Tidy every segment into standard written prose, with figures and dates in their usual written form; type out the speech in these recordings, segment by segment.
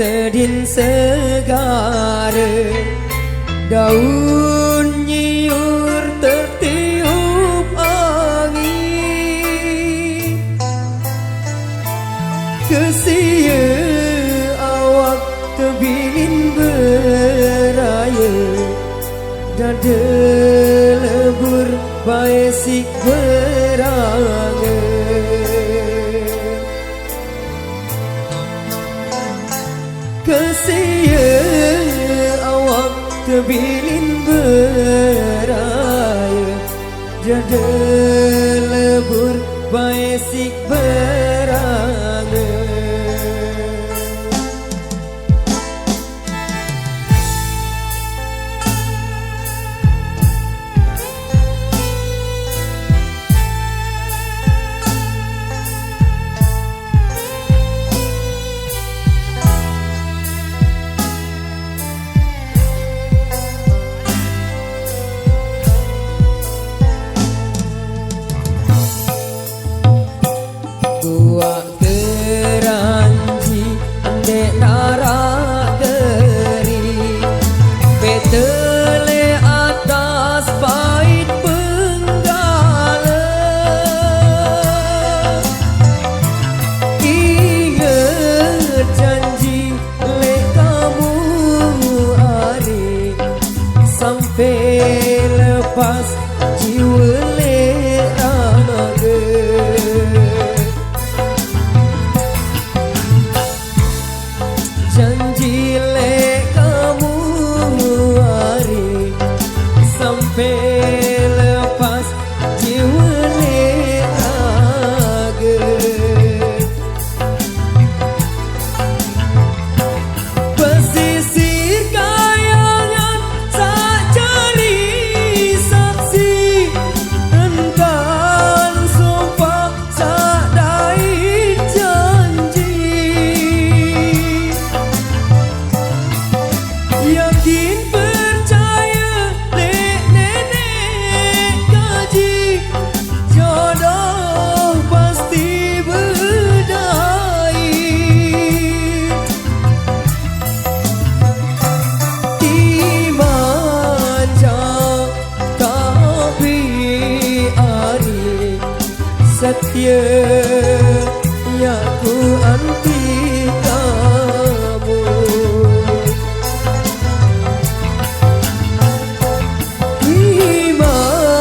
sedin segar, daun nyiur tertiup angin. Kesia awak tebilin beraya, dada lebur baesik berangan. Kesia awak tebilin beraya, dada lebur baesik berangan. Buat keranji andek narak geri, betele atas pahit penggala. Ingat janji lek kamu hari, sampai lepas jiwa lek raga. Janji lek kamu hari, sampai lepas jiwa lek raga. Pesisir kayangan sak jari saksi, engkan sumpah sak dai janji. Yakin percaya lek nenek kaji, jodoh pasti berdai. Dimanja kami ari, setia ya ku anti kamu.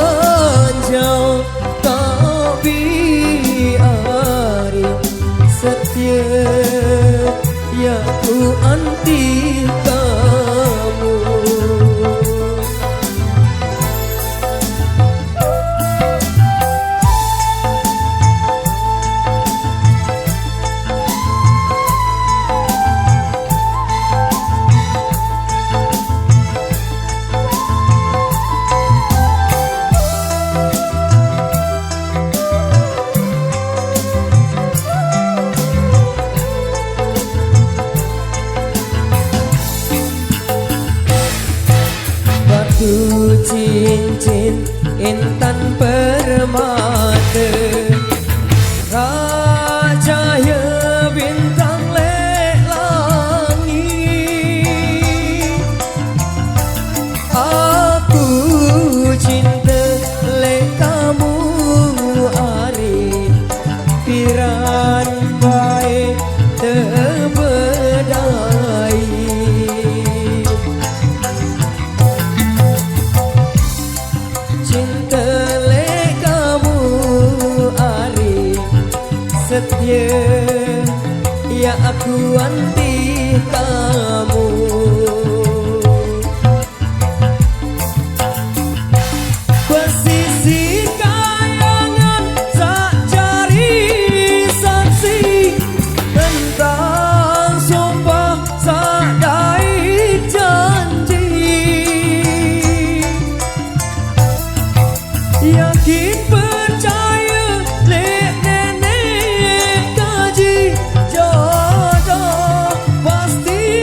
Dimanjau tapi ari, setia ya ku anti kamu. Batu cincin intan permata, cahaya bintang lek langit. Aku cinta lek kamu ari, piran baik terbedai. Cinta lek kamu ari, setia ya aku anti kamu. Pesisir kayangan sak jari saksi, tentang sumpah sak dai janji. Yakin percaya lek nenek kaji, jodoh pasti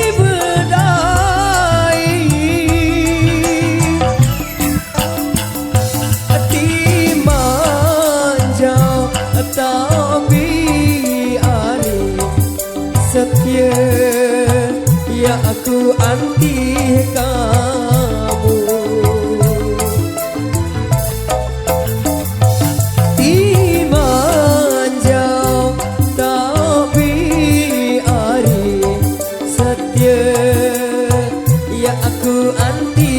aku anti kamu. Iman jauh tapi ari setia, ya aku anti